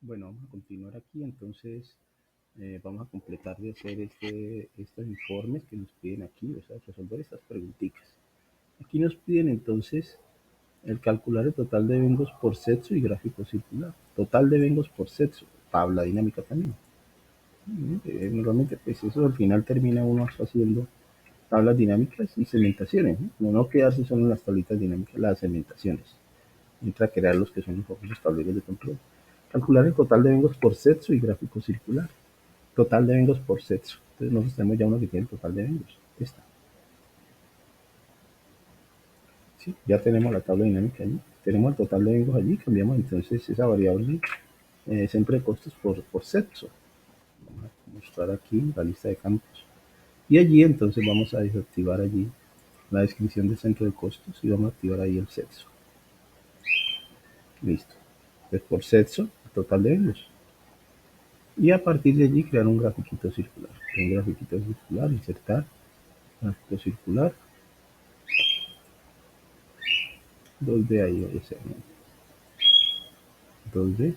Bueno, vamos a continuar aquí. Entonces, vamos a completar de hacer estos informes que nos piden aquí, o sea, resolver estas preguntitas. Aquí nos piden entonces el calcular el total de bengos por sexo y gráfico circular. Total de bengos por sexo, tabla dinámica también. Normalmente, pues eso al final termina uno haciendo tablas dinámicas y segmentaciones, ¿no? No quedarse solo en las tablitas dinámicas, las segmentaciones. Entra a crear los que son los famosos tableros de control. Calcular el total de bengos por sexo y gráfico circular. Total de bengos por sexo. Entonces nosotros tenemos ya uno que tiene el total de bengos. Esta. ¿Sí? Ya tenemos la tabla dinámica allí. Tenemos el total de bengos allí. Cambiamos entonces esa variable centro de costos por sexo. Vamos a mostrar aquí la lista de campos. Y allí entonces vamos a desactivar allí la descripción del centro de costos y vamos a activar ahí el sexo. Listo. Pues por sexo, el total de bengos. Y a partir de allí crear un grafiquito circular. Un grafiquito circular, insertar, gráfico circular, 2D ahí, ese, 2D.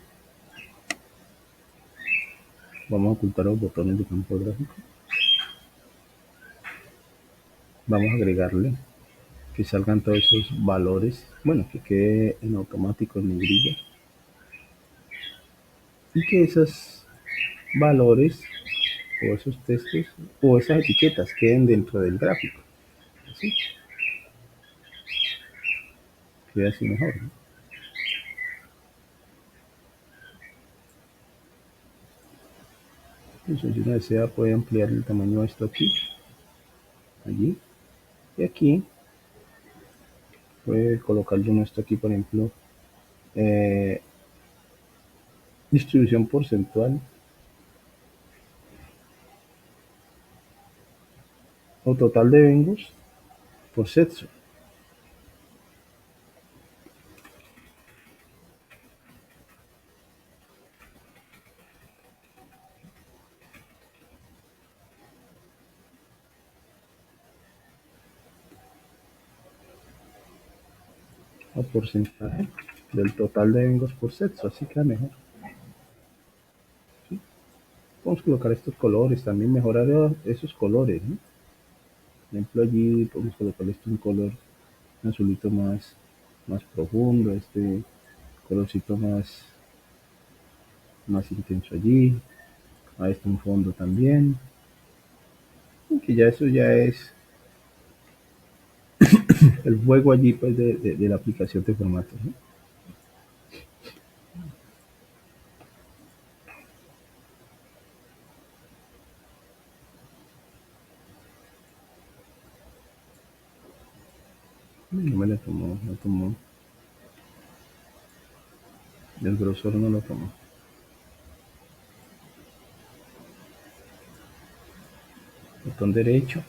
Vamos a ocultar los botones de campo gráfico. Vamos a agregarle que salgan todos esos valores, bueno, que quede en automático en negrilla. Y que esos valores o esos textos o esas etiquetas queden dentro del gráfico. Así, queda así mejor, ¿no? Entonces, si uno desea, puede ampliar el tamaño de esto aquí, allí, y aquí puede colocarle uno esto aquí, por ejemplo, eh, distribución porcentual o total de bengos por sexo o porcentaje del total de bengos por sexo, así queda mejor. ¿Sí? Podemos colocar estos colores, también mejorar esos colores, ¿no? Por ejemplo, allí podemos colocar esto un color, un azulito más profundo, este colorcito más intenso allí, a este un fondo también, que ya eso ya es el juego allí pues de la aplicación de formatos, ¿no? No me la tomó, no tomó, el grosor no lo tomó. Botón derecho,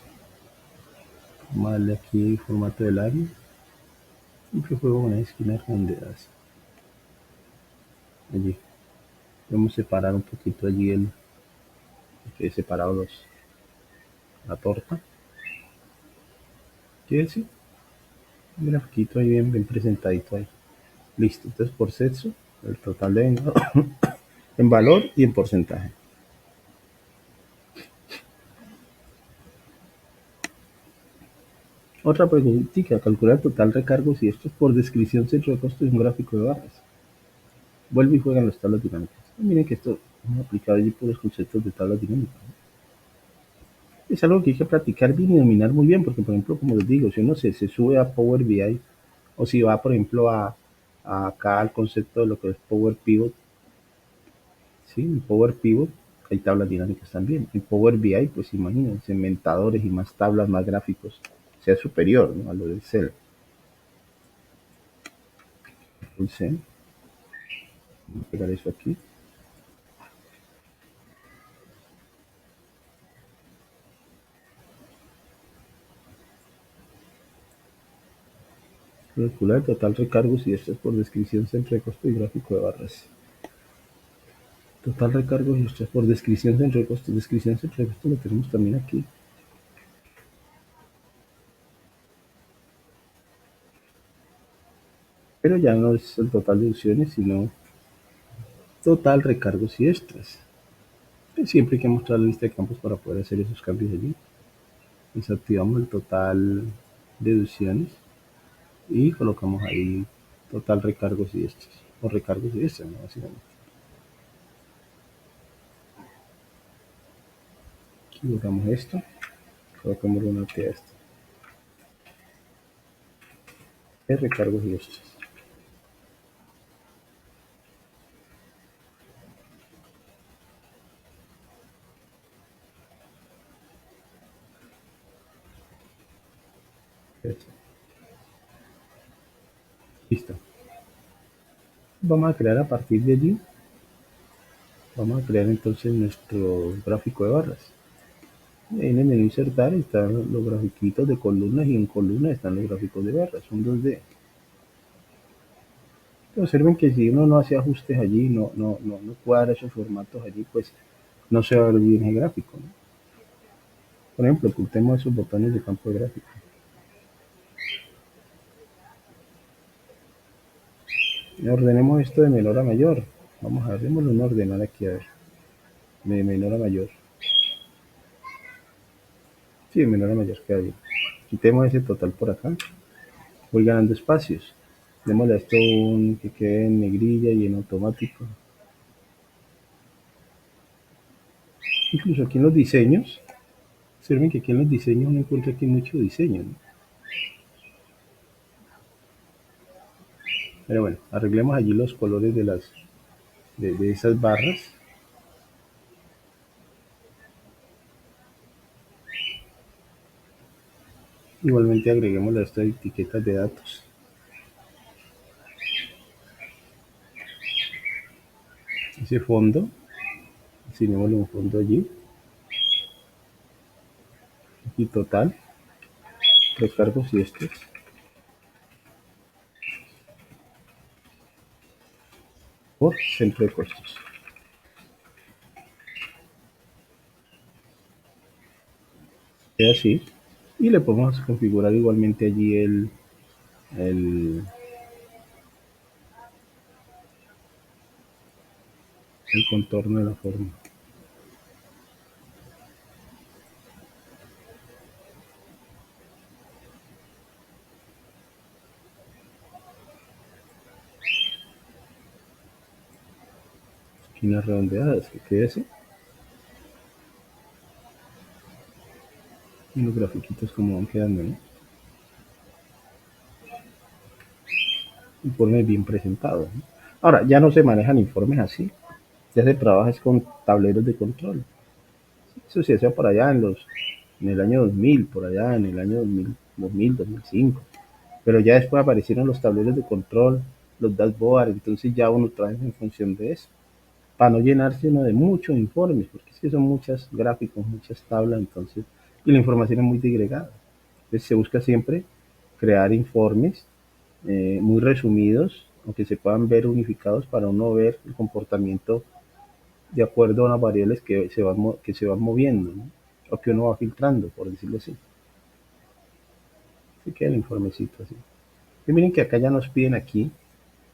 vamos a darle aquí formato del área, siempre juego con las esquinas redondeadas, allí. Podemos separar un poquito allí que he separado la torta. ¿Qué decir? Un grafiquito ahí bien presentadito ahí. Listo, entonces por sexo, el total de venga en valor y en porcentaje. Otra preguntita, calcular el total recargos y esto es por descripción centro de costos y un gráfico de barras. Vuelve y juegan las tablas dinámicas. Miren que esto hemos aplicado allí por los conceptos de tablas dinámicas. Es algo que hay que practicar bien y dominar muy bien, porque por ejemplo, como les digo, si uno se sube a Power BI o si va, por ejemplo, acá al concepto de lo que es Power Pivot, ¿sí? En Power Pivot hay tablas dinámicas también. En Power BI, pues imagínense, inventadores y más tablas, más gráficos, sea superior, ¿no? A lo de Excel. Entonces, vamos a pegar eso aquí. Calcular total recargos y esto es por descripción centro de costo y gráfico de barras. Total recargos y esto es por descripción centro de costo. Descripción centro de costo lo tenemos también aquí. Pero ya no es el total de opciones, sino total, recargos y extras. Siempre hay que mostrar la lista de campos para poder hacer esos cambios allí. Desactivamos el total deducciones y colocamos ahí total recargos y extras. O recargos y extras, ¿no? Básicamente. Aquí borramos esto. Colocamos una T a esto. Recargos y extras. Listo. Vamos a crear a partir de allí. Vamos a crear entonces nuestro gráfico de barras. En el menú insertar están los grafiquitos de columnas y en columnas están los gráficos de barras, son 2D. Observen que si uno no hace ajustes allí, no cuadra esos formatos allí, pues no se va a ver bien el gráfico, ¿no? Por ejemplo, ocultemos esos botones de campo de gráfico. Y ordenemos esto de menor a mayor. Vamos a ver, démosle un ordenar aquí, a ver. De menor a mayor. Sí, de menor a mayor, queda bien. Quitemos ese total por acá. Voy ganando espacios. Démosle a esto un que quede en negrilla y en automático. Incluso aquí en los diseños, observen que aquí en los diseños uno encuentra aquí mucho diseño, ¿no? Pero bueno, arreglemos allí los colores de esas barras. Igualmente agreguemos a estas etiquetas de datos. Ese fondo, asignémosle un fondo allí. Aquí total, recargos y estos. Por centro de costos. Queda así. Y le podemos configurar igualmente allí el, el contorno de la forma. Esquinas redondeadas, que quede así. Y los grafiquitos como van quedando, ¿no? Informes bien presentados, ¿no? Ahora, ya no se manejan informes así. Ya se trabaja con tableros de control. Eso se hacía por allá en el año 2000, por allá en el año 2005. Pero ya después aparecieron los tableros de control, los dashboards, entonces ya uno trae en función de eso, para no llenarse uno de muchos informes, porque es que son muchas gráficos, muchas tablas, entonces, y la información es muy digregada. Entonces se busca siempre crear informes muy resumidos, aunque se puedan ver unificados para uno ver el comportamiento de acuerdo a unas variables que se van moviendo, ¿no? O que uno va filtrando, por decirlo así. Así queda el informecito así. Y miren que acá ya nos piden aquí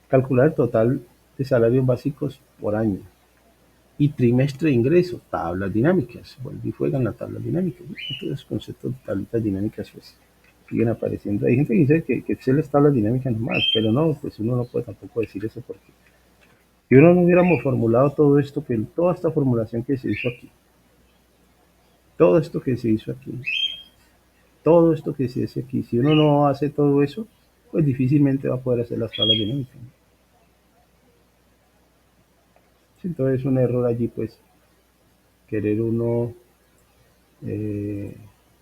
calcular el total de salarios básicos por año y trimestre de ingreso, tablas dinámicas. Vuelve y juegan las tablas dinámicas, ¿no? Todos esos conceptos de tablitas dinámicas pues siguen apareciendo. Hay gente que dice que se les tablas dinámicas nomás, pero no, pues uno no puede tampoco decir eso porque si uno no hubiéramos formulado todo esto, que toda esta formulación que se hizo aquí, todo esto que se hizo aquí, todo esto que se hace aquí, si uno no hace todo eso, pues difícilmente va a poder hacer las tablas dinámicas, ¿no? Entonces es un error allí, pues, querer uno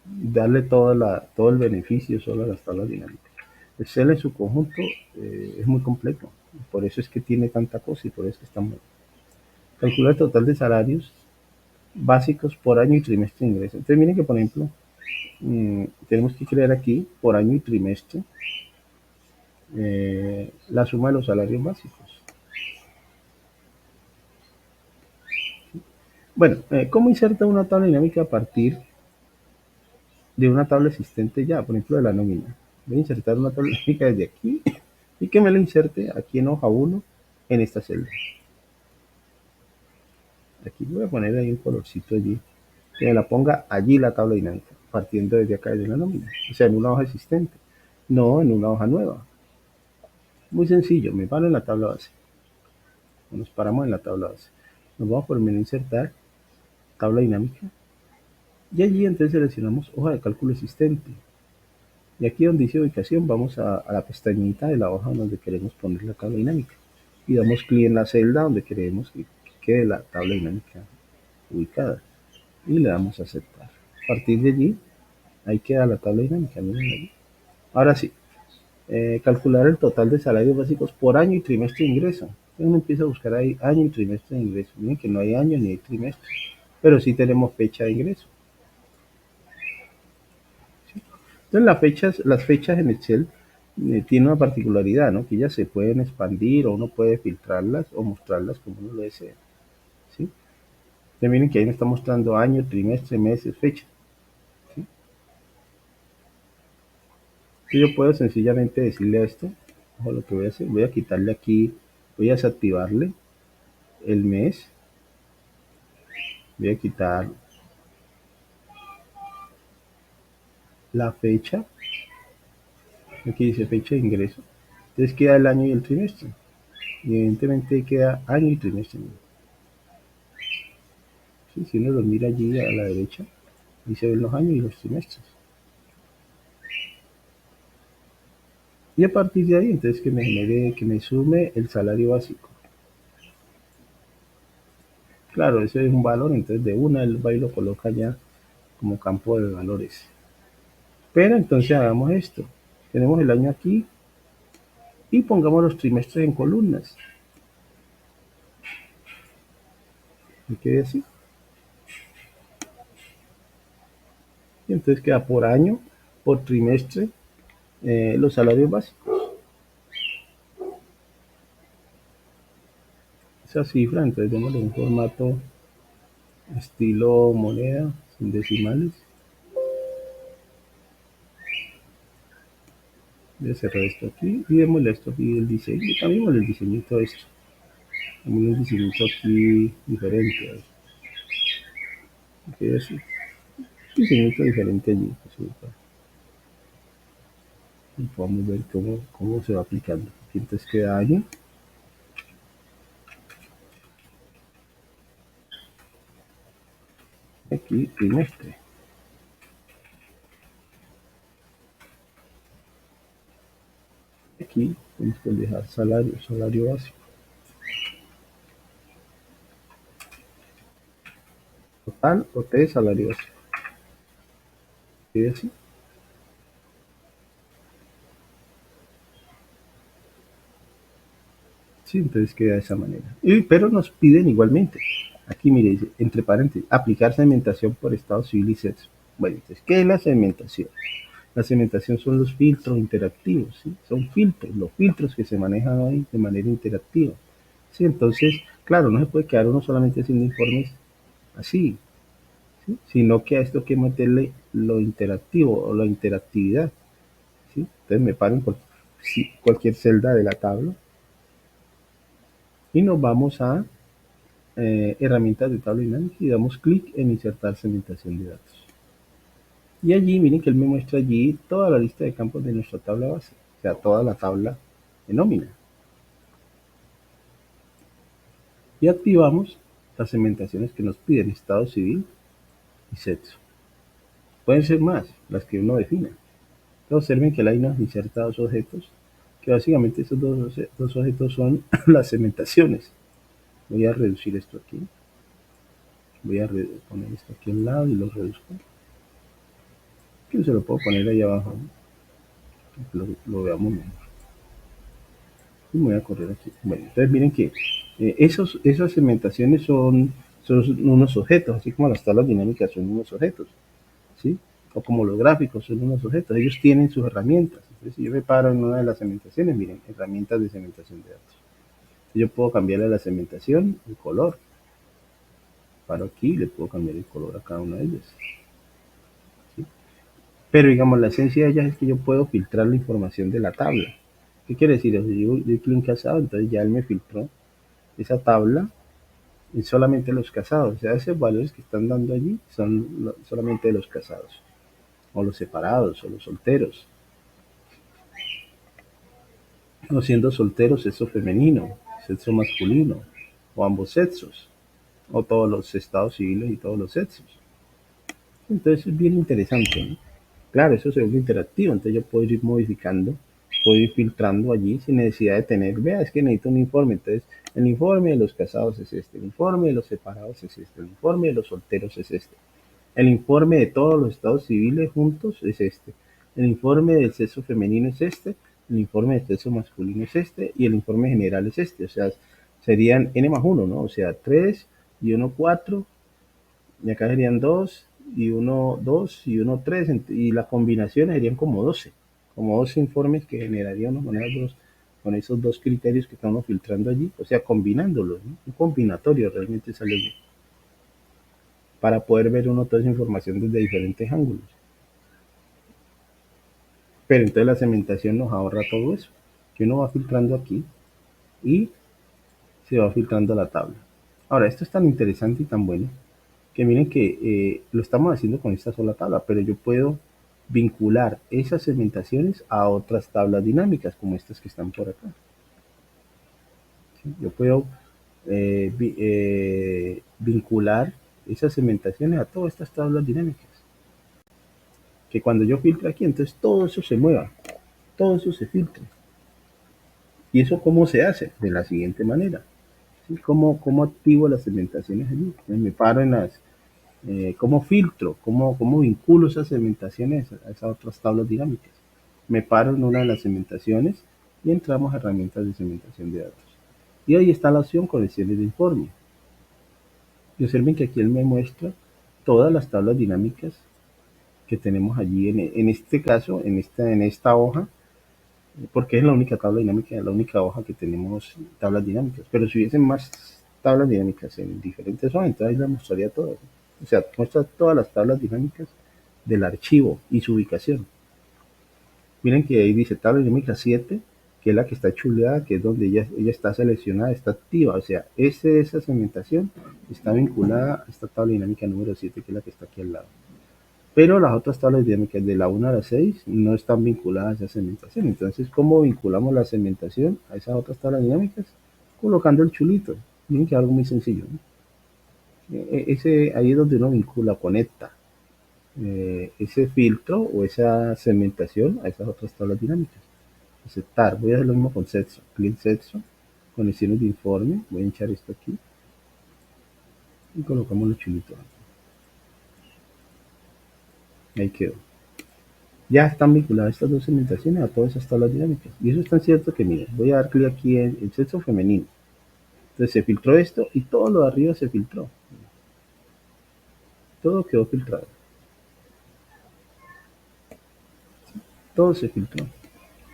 darle todo el beneficio solo a las tablas dinámicas. Excel en su conjunto es muy completo, por eso es que tiene tanta cosa y por eso es que está muy... Calcular el total de salarios básicos por año y trimestre de ingreso. Entonces miren que, por ejemplo, tenemos que crear aquí por año y trimestre la suma de los salarios básicos. Bueno, ¿cómo inserta una tabla dinámica a partir de una tabla existente ya? Por ejemplo, de la nómina. Voy a insertar una tabla dinámica desde aquí y que me la inserte aquí en hoja 1 en esta celda. Aquí voy a poner ahí un colorcito allí, que me la ponga allí la tabla dinámica, partiendo desde acá de la nómina, o sea, en una hoja existente, no en una hoja nueva. Muy sencillo, me paro en la tabla base, nos paramos en la tabla base, nos vamos por el menú insertar, tabla dinámica, y allí entonces seleccionamos hoja de cálculo existente. Y aquí donde dice ubicación vamos a la pestañita de la hoja donde queremos poner la tabla dinámica. Y damos clic en la celda donde queremos que quede la tabla dinámica ubicada. Y le damos a aceptar. A partir de allí, ahí queda la tabla dinámica. Miren allí. Ahora sí, calcular el total de salarios básicos por año y trimestre de ingreso. Uno empieza a buscar ahí año y trimestre de ingreso. Miren que no hay año ni hay trimestre, pero sí tenemos fecha de ingreso. Entonces las fechas en Excel tienen una particularidad, ¿no? Que ellas se pueden expandir o uno puede filtrarlas o mostrarlas como uno lo desee, ¿sí? Entonces miren que ahí me está mostrando año, trimestre, meses, fecha, ¿sí? Entonces yo puedo sencillamente decirle a esto, ojo lo que voy a hacer, voy a quitarle aquí, voy a desactivarle el mes, voy a quitar la fecha, aquí dice fecha de ingreso, entonces queda el año y el trimestre, y evidentemente queda año y trimestre, ¿sí? Si uno lo mira allí a la derecha, ahí se ven los años y los trimestres. Y a partir de ahí, entonces que me genere, que me sume el salario básico. Claro, ese es un valor, entonces de una él va y lo coloca ya como campo de valores. Pero entonces hagamos esto. Tenemos el año aquí y pongamos los trimestres en columnas. Y quede así. Y entonces queda por año, por trimestre, los salarios básicos. Esa cifra, entonces démosle un formato estilo moneda, sin decimales. Voy a cerrar esto aquí y démosle esto aquí el diseño. Y cambiémosle el diseñito a esto. También un diseñito aquí diferente. Okay, así. Un diseñito diferente allí. Y podemos ver cómo se va aplicando. Aquí entonces queda año. Aquí trimestre. Aquí tenemos que dejar salario básico. Total o T salario básico. ¿Sí así? Sí, entonces queda de esa manera. Pero nos piden igualmente. Aquí mire, dice, entre paréntesis, aplicar segmentación por estado civil y sexo. Bueno, entonces, ¿qué es la segmentación? La segmentación son los filtros interactivos, ¿sí? Son filtros, los filtros que se manejan ahí de manera interactiva. ¿Sí? Entonces, claro, no se puede quedar uno solamente haciendo informes así, ¿sí? Sino que a esto hay que meterle lo interactivo o la interactividad. ¿Sí? Entonces me paro en cualquier celda de la tabla y nos vamos a herramientas de tabla dinámica y damos clic en insertar segmentación de datos. Y allí miren que él me muestra allí toda la lista de campos de nuestra tabla base, o sea, toda la tabla de nómina. Y activamos las segmentaciones que nos piden estado civil y sexo. Pueden ser más, las que uno defina. Entonces observen que ahí nos inserta dos objetos, que básicamente esos dos objetos son las segmentaciones. Voy a reducir esto aquí. Voy a poner esto aquí al lado y lo reduzco. Que se lo puedo poner ahí abajo, ¿no? Lo veamos mejor. Y voy a correr aquí. Bueno, entonces miren que esas segmentaciones son unos objetos, así como las tablas dinámicas son unos objetos, ¿sí? O como los gráficos son unos objetos, ellos tienen sus herramientas. Entonces, si yo me paro en una de las segmentaciones, miren, herramientas de segmentación de datos. Entonces, yo puedo cambiarle a la segmentación el color. Paro aquí y le puedo cambiar el color a cada una de ellas. ¿Sí? Pero digamos, la esencia de ellas es que yo puedo filtrar la información de la tabla. ¿Qué quiere decir? Si yo doy clic casado, entonces ya él me filtró esa tabla solamente los casados. O sea, esos valores que están dando allí son solamente de los casados, o los separados, o los solteros, o siendo solteros, sexo femenino, sexo masculino, o ambos sexos, o todos los estados civiles y todos los sexos. Entonces es bien interesante, ¿no? Claro, eso se vuelve interactivo, entonces yo puedo ir modificando, puedo ir filtrando allí sin necesidad de tener, vea, es que necesito un informe, entonces el informe de los casados es este, el informe de los separados es este, el informe de los solteros es este, el informe de todos los estados civiles juntos es este, el informe del sexo femenino es este, el informe del sexo masculino es este y el informe general es este, o sea, serían n más uno, ¿no? O sea, 3 y uno 4 y acá serían 2 y uno 2 y uno 3 y la combinación serían como 12 informes que generaría una manera con esos dos criterios que estamos filtrando allí, o sea, combinándolos, ¿no? Un combinatorio realmente sale bien, para poder ver uno toda esa información desde diferentes ángulos. Pero entonces la segmentación nos ahorra todo eso, que uno va filtrando aquí y se va filtrando la tabla. Ahora, esto es tan interesante y tan bueno que miren que lo estamos haciendo con esta sola tabla, pero yo puedo vincular esas segmentaciones a otras tablas dinámicas, como estas que están por acá. ¿Sí? Yo puedo vincular esas segmentaciones a todas estas tablas dinámicas. Que cuando yo filtre aquí, entonces todo eso se mueva, todo eso se filtre. ¿Y eso cómo se hace? De la siguiente manera. ¿Sí? ¿Cómo activo las segmentaciones allí? Entonces me paro en las cómo filtro, cómo vinculo esas segmentaciones a esas otras tablas dinámicas. Me paro en una de las segmentaciones y entramos a herramientas de segmentación de datos. Y ahí está la opción conexiones de informe. Y observen que aquí él me muestra todas las tablas dinámicas que tenemos allí en este caso, en esta hoja, porque es la única tabla dinámica, la única hoja que tenemos tablas dinámicas. Pero si hubiesen más tablas dinámicas en diferentes hojas, entonces ahí las mostraría todas. O sea, muestra todas las tablas dinámicas del archivo y su ubicación. Miren que ahí dice tabla dinámica 7, que es la que está chuleada, que es donde ella está seleccionada, está activa. O sea, esa segmentación está vinculada a esta tabla dinámica número 7, que es la que está aquí al lado. Pero las otras tablas dinámicas de la 1 a la 6 no están vinculadas a esa segmentación. Entonces, ¿cómo vinculamos la segmentación a esas otras tablas dinámicas? Colocando el chulito. Miren que es algo muy sencillo, ¿no? Ahí es donde uno vincula, conecta ese filtro o esa segmentación a esas otras tablas dinámicas. Aceptar, voy a hacer lo mismo con sexo, clic sexo, conexiones de informe, voy a hinchar esto aquí y colocamos los chulitos. Ahí quedó. Ya están vinculadas estas dos segmentaciones a todas esas tablas dinámicas. Y eso es tan cierto que, miren, voy a dar clic aquí en el sexo femenino. Entonces se filtró esto y todo lo de arriba se filtró. Todo quedó filtrado. Todo se filtró.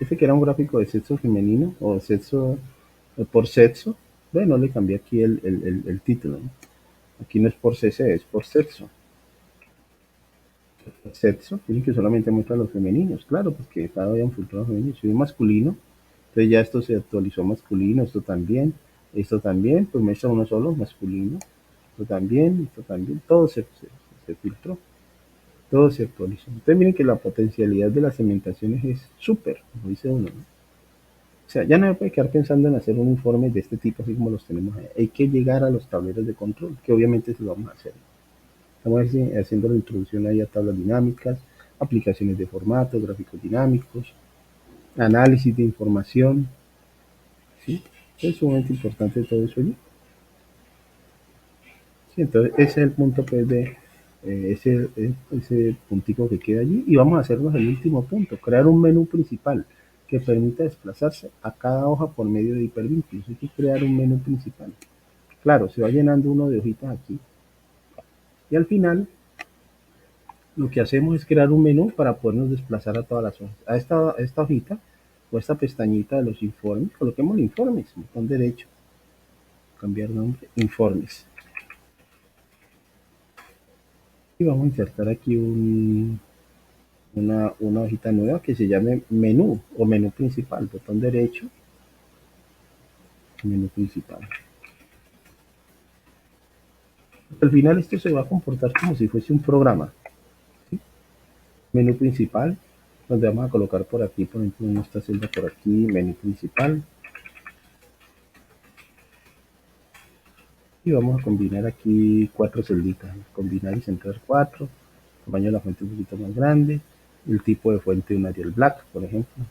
Este que era un gráfico de sexo femenino o sexo por sexo, bueno, le cambié aquí el título, ¿no? Aquí no es por CC, es por sexo. Sexo, tiene que solamente muestra los femeninos, claro, porque estaba ya un filtrado femenino. Si es masculino, entonces ya esto se actualizó masculino, esto también, pues muestra uno solo masculino, esto también, todo se filtró, todo se actualizó. Entonces miren que la potencialidad de las segmentaciones es súper, como dice uno, ¿no? O sea, ya no me puede quedar pensando en hacer un informe de este tipo, así como los tenemos ahí. Hay que llegar a los tableros de control, que obviamente se lo vamos a hacer. Estamos haciendo la introducción ahí a tablas dinámicas, aplicaciones de formato, gráficos dinámicos, análisis de información, ¿sí? Es sumamente importante todo eso allí. Sí, entonces ese es el punto pues de ese puntico que queda allí y vamos a hacernos el último punto, crear un menú principal que permita desplazarse a cada hoja por medio de hipervínculos. Hay que crear un menú principal. Claro, se va llenando uno de hojitas aquí y al final lo que hacemos es crear un menú para podernos desplazar a todas las hojas. A esta hojita o esta pestañita de los informes, coloquemos informes, botón derecho, cambiar nombre, informes. Y vamos a insertar aquí una hojita nueva que se llame menú o menú principal, botón derecho, menú principal. Al final esto se va a comportar como si fuese un programa. ¿Sí? Menú principal, donde vamos a colocar por aquí, por ejemplo, en esta celda por aquí, menú principal. Y vamos a combinar aquí cuatro celditas. Combinar y centrar cuatro. Tamaño de la fuente un poquito más grande. El tipo de fuente un Arial Black, por ejemplo.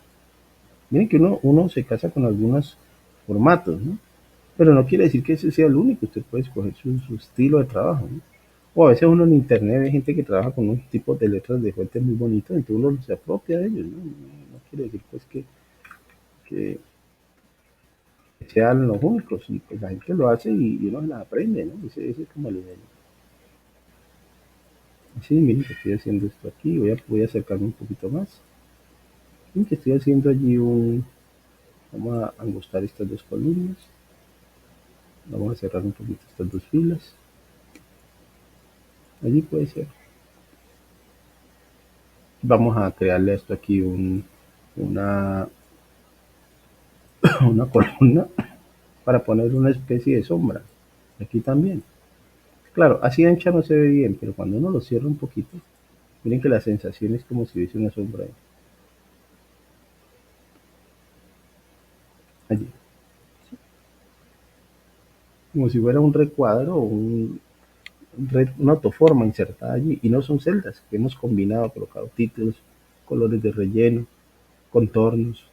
Miren que uno se casa con algunos formatos, ¿no? Pero no quiere decir que ese sea el único. Usted puede escoger su estilo de trabajo, ¿no? O a veces uno en internet ve gente que trabaja con un tipo de letras de fuentes muy bonitos, entonces uno se apropia de ellos, ¿no? No quiere decir pues que sean los únicos, y pues la gente lo hace y uno se las aprende, ¿no? Ese es como el idea. Sí, miren que estoy haciendo esto aquí, voy a acercarme un poquito más. Miren que estoy haciendo allí vamos a angostar estas dos columnas, vamos a cerrar un poquito estas dos filas, allí puede ser. Vamos a crearle a esto aquí una, una columna para poner una especie de sombra. Aquí también. Claro, así ancha no se ve bien, pero cuando uno lo cierra un poquito, miren que la sensación es como si hubiese una sombra ahí. Allí. Como si fuera un recuadro o una autoforma insertada allí. Y no son celdas que hemos combinado, colocado títulos, colores de relleno, contornos,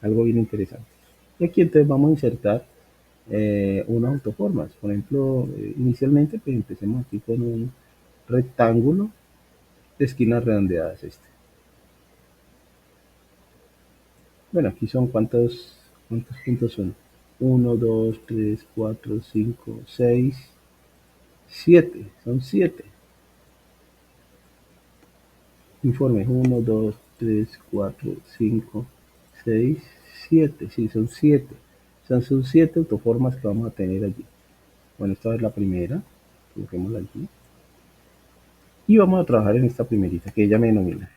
algo bien interesante. Y aquí entonces vamos a insertar unas autoformas. Por ejemplo, inicialmente pues empecemos aquí con un rectángulo de esquinas redondeadas este. Bueno, aquí son cuántos puntos son. Uno, 2, 3, 4, 5, 6, 7. Son 7 informes. Uno, 2, 3, 4, 5, 6, 7. Sí, son 7. Son 7 autoformas que vamos a tener allí. Bueno, esta es la primera. Coloquémosla allí. Y vamos a trabajar en esta primerita que ella me denomina.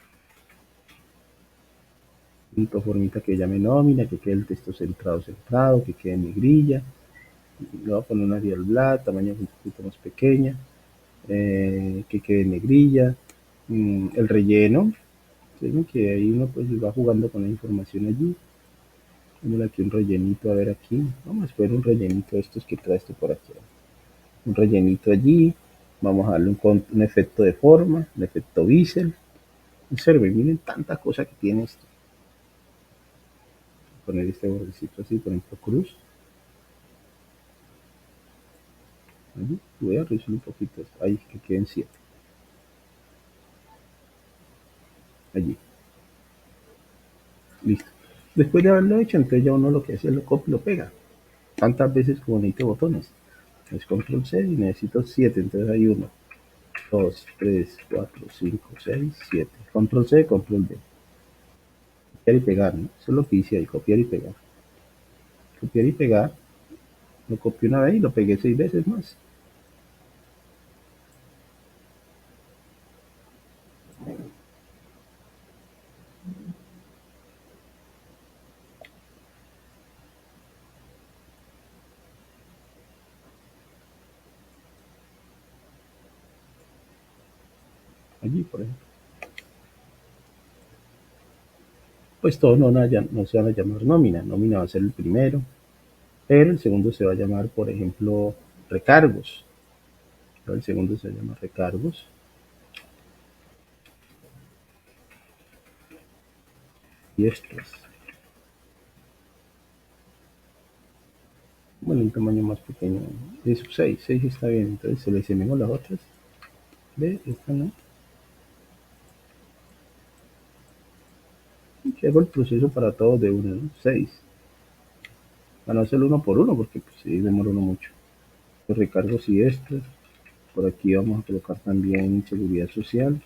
Una autoformita que ella me denomina, que quede el texto centrado, que quede en negrilla. Le voy a poner una Arial Black, tamaño un poquito más pequeña, que quede en negrilla. El relleno, ¿sí? Que ahí uno pues va jugando con la información allí. Tenemos aquí un rellenito, a ver aquí. Vamos a poner un rellenito de estos que trae esto por aquí. Un rellenito allí. Vamos a darle un efecto de forma, un efecto bisel. Observen, miren tanta cosa que tiene esto. Poner este bordecito así, por ejemplo, cruz. Allí. Voy a reducir un poquito esto. Ahí, que queden 7. Allí. Listo. Después de haberlo hecho, entonces ya uno lo que hace es lo copia y lo pega. Tantas veces como necesite botones. Es control C y necesito 7. Entonces hay 1, 2, 3, 4, 5, 6, 7. Control C, control D. Copiar y pegar, ¿no? Eso es lo que hice ahí, copiar y pegar. Copiar y pegar. Lo copié una vez y lo pegué 6 veces más. Allí, por ejemplo. Pues todos no se van a llamar nómina. Nómina va a ser el primero. Pero el segundo se va a llamar, por ejemplo, recargos. Pero el segundo se llama recargos y extras. Bueno, un tamaño más pequeño. Es 6, 6 está bien. Entonces seleccionemos las otras. Ve, esta no. Y hago el proceso para todos de una, ¿no? 6. Para no hacerlo uno por uno, porque pues, sí, demora uno mucho. Los recargos y extras. Por aquí vamos a colocar también seguridad social.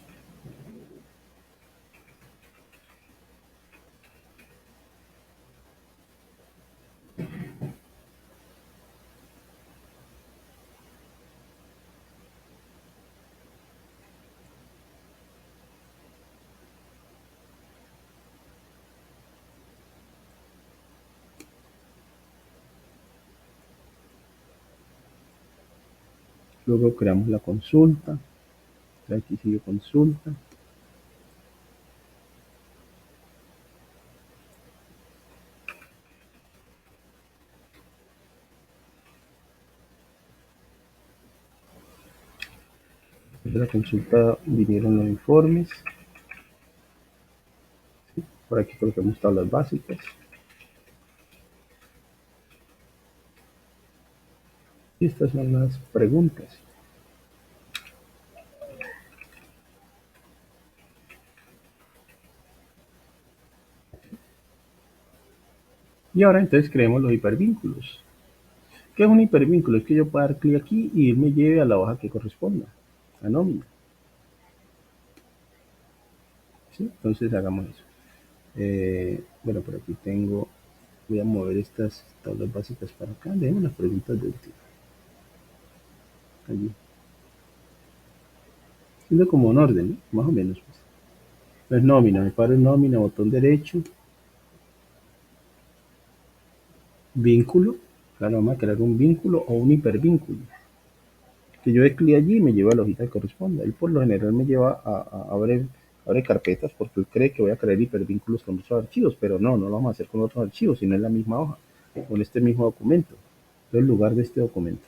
Luego creamos la consulta. Aquí sigue consulta. De la consulta vinieron los informes. ¿Sí? Por aquí colocamos tablas básicas. Y estas son las preguntas. Y ahora entonces creemos los hipervínculos. ¿Qué es un hipervínculo? Es que yo pueda dar clic aquí y él me lleve a la hoja que corresponda, a nómina. ¿Sí? Entonces hagamos eso. Bueno, por aquí tengo, voy a mover estas tablas básicas para acá. Dejemos las preguntas de último. Allí. Siendo como un orden, ¿no? Más o menos. Pues. Entonces nómina, me paro en nómina, botón derecho, vínculo. Claro, vamos a crear un vínculo o un hipervínculo. Que yo dé clic allí y me lleva a la hojita que corresponda. Él por lo general me lleva a abre carpetas porque él cree que voy a crear hipervínculos con otros archivos, pero no lo vamos a hacer con otros archivos, sino en la misma hoja, con este mismo documento, en lugar de este documento.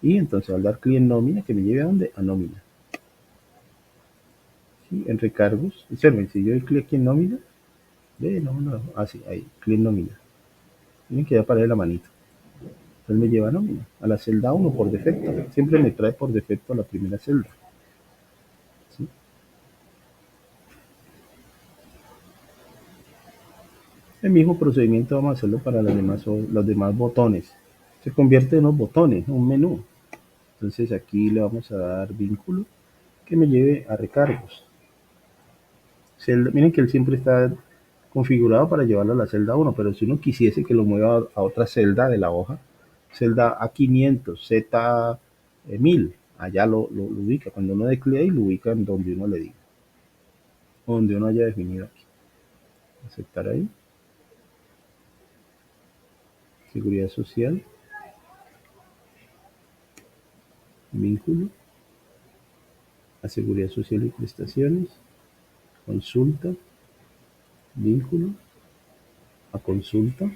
Y entonces al dar clic en nómina, que me lleve a dónde? A nómina. ¿Sí? En recargos, observen, si yo doy clic aquí en nómina, así, ahí, clic en nómina. Miren que ya aparece la manito. Entonces me lleva a nómina, a la celda 1 por defecto. Siempre me trae por defecto a la primera celda. ¿Sí? El mismo procedimiento vamos a hacerlo para los demás botones. Se convierte en unos botones, un menú. Entonces aquí le vamos a dar vínculo que me lleve a recargos. Miren que él siempre está configurado para llevarlo a la celda 1, pero si uno quisiese que lo mueva a otra celda de la hoja, celda A500, Z1000, allá lo ubica. Cuando uno dé clic ahí, lo ubica en donde uno le diga, donde uno haya definido aquí. Aceptar ahí. Seguridad social. Vínculo. A seguridad social y prestaciones. Consulta. Vínculo. A consulta.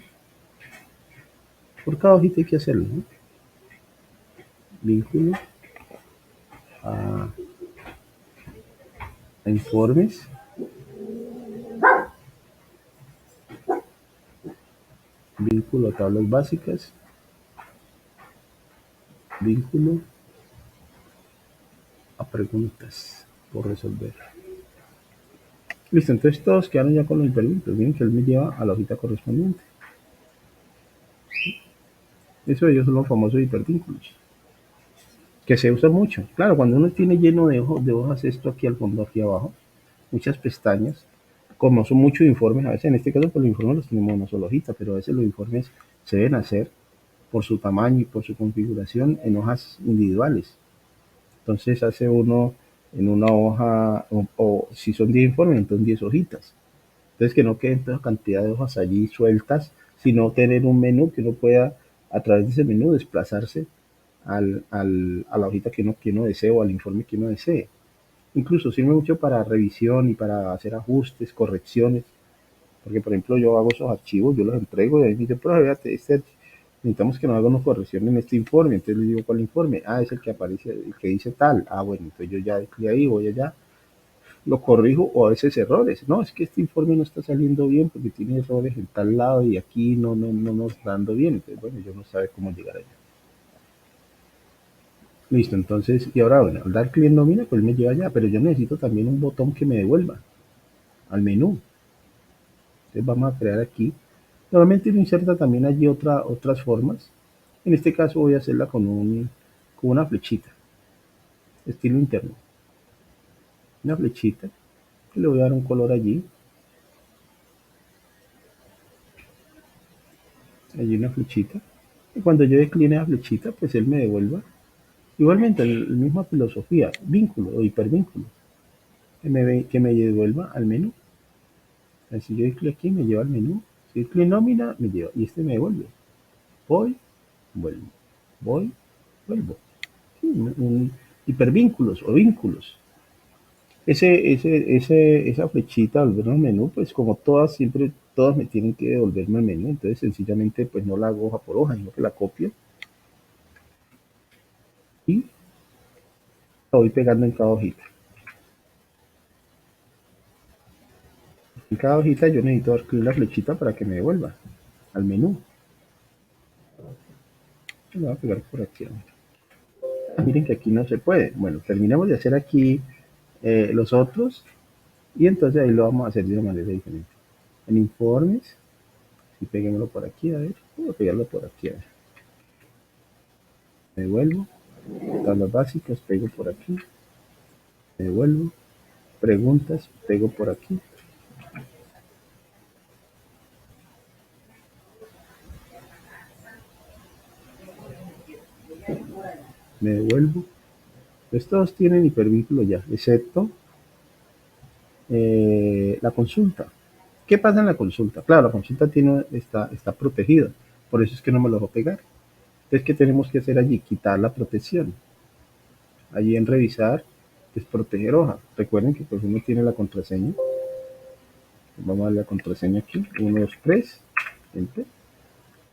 Por cada hojita hay que hacerlo, ¿no? Vínculo. A informes. Vínculo a tablas básicas. Vínculo a preguntas por resolver. Listo, entonces todos quedaron ya con los hipervínculos. Miren que él me lleva a la hojita correspondiente. Eso ellos son los famosos hipervínculos. Que se usa mucho. Claro, cuando uno tiene lleno de hojas esto aquí al fondo, aquí abajo, muchas pestañas, como son muchos informes, a veces en este caso pues los informes los tenemos en una sola hojita, pero a veces los informes se deben hacer por su tamaño y por su configuración en hojas individuales. Entonces hace uno en una hoja, o si son 10 informes, entonces 10 hojitas. Entonces que no queden toda cantidad de hojas allí sueltas, sino tener un menú que uno pueda a través de ese menú desplazarse a la hojita que uno desee o al informe que uno desee. Incluso sirve mucho para revisión y para hacer ajustes, correcciones, porque por ejemplo yo hago esos archivos, yo los entrego y ahí me dice, pero fíjate, necesitamos que nos haga una corrección en este informe, entonces le digo cuál informe, es el que aparece, el que dice tal, bueno, entonces yo ya clic ahí, voy allá, lo corrijo o a veces errores, no, es que este informe no está saliendo bien porque tiene errores en tal lado y aquí no nos está dando bien, entonces bueno, yo no sabe cómo llegar allá. Listo, entonces, y ahora, bueno, al dar clic en nómina, pues me lleva allá, pero yo necesito también un botón que me devuelva al menú. Entonces vamos a crear aquí. Normalmente uno inserta también allí otras formas. En este caso voy a hacerla con una flechita, estilo interno. Una flechita, que le voy a dar un color allí. Allí una flechita. Y cuando yo decline la flechita, pues él me devuelva. Igualmente, la misma filosofía, vínculo o hipervínculo, que me devuelva al menú. Si yo doy clic aquí, me lleva al menú. Si doy clic nómina, me lleva. Y este me devuelve. Voy, vuelvo. Voy, vuelvo. hipervínculos o vínculos. Esa flechita al volver al menú, pues como todas, siempre todas me tienen que devolverme al menú, entonces sencillamente pues no la hago hoja por hoja, sino que la copio y la voy pegando en cada hojita. En cada hojita yo necesito dar clic la flechita para que me devuelva al menú. Lo voy a pegar por aquí. Miren que aquí no se puede. Bueno, terminamos de hacer aquí los otros y entonces ahí lo vamos a hacer de una manera diferente. En informes, y peguémoslo por aquí, a ver, voy a pegarlo por aquí, a ver. Me devuelvo, tablas básicas, pego por aquí, me devuelvo, preguntas, pego por aquí, me devuelvo. Pues todos tienen hipervínculo ya, excepto la consulta. ¿Qué pasa en la consulta? Claro, la consulta está protegida, por eso es que no me lo voy a pegar. Entonces, ¿qué tenemos que hacer allí? Quitar la protección. Allí en revisar, es proteger hoja. Recuerden que pues uno tiene la contraseña. Vamos a darle la contraseña aquí. 1, 2, 3. Enter.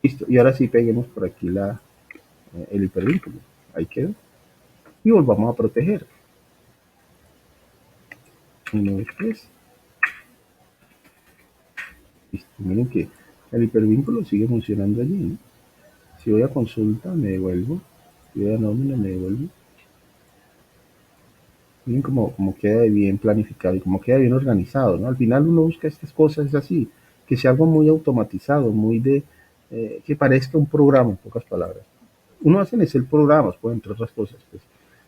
Listo. Y ahora sí peguemos por aquí el hipervínculo. Ahí quedó. Y volvamos a proteger. 1, 2, 3. Listo. Miren que el hipervínculo sigue funcionando allí, ¿no? Si voy a consulta, me devuelvo. Si voy a nómina, me devuelvo. Miren cómo queda bien planificado y cómo queda bien organizado, ¿no? Al final uno busca estas cosas así, que sea algo muy automatizado, muy que parezca un programa, en pocas palabras. Uno hace en Excel programas, pues, entre otras cosas, pues.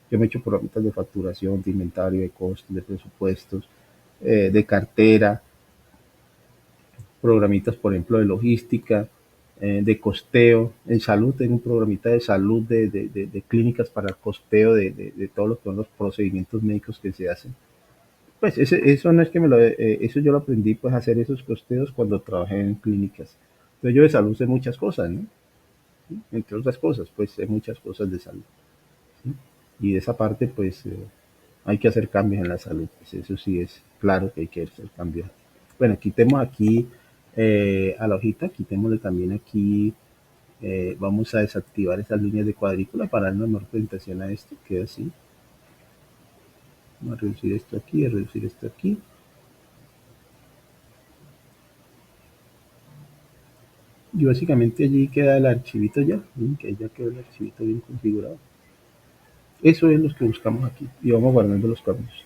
Yo me he hecho programas de facturación, de inventario, de costos, de presupuestos, de cartera, programitas, por ejemplo, de logística, de costeo. En salud tengo un programita de salud de clínicas para el costeo de todo lo que son los procedimientos médicos que se hacen. Pues eso no es que eso yo lo aprendí pues a hacer esos costeos cuando trabajé en clínicas. Entonces yo de salud sé muchas cosas, ¿no? ¿Sí? Entre otras cosas, pues sé muchas cosas de salud. ¿Sí? Y de esa parte pues hay que hacer cambios en la salud. Pues eso sí es claro que hay que hacer cambios. Bueno, quitemos aquí a la hojita, quitémosle también aquí, vamos a desactivar esas líneas de cuadrícula para dar una mejor presentación a esto, queda así. Vamos a reducir esto aquí, a reducir esto aquí. Y básicamente allí queda el archivito ya, ¿sí? Que ya quedó el archivito bien configurado. Eso es lo que buscamos aquí y vamos guardando los cambios.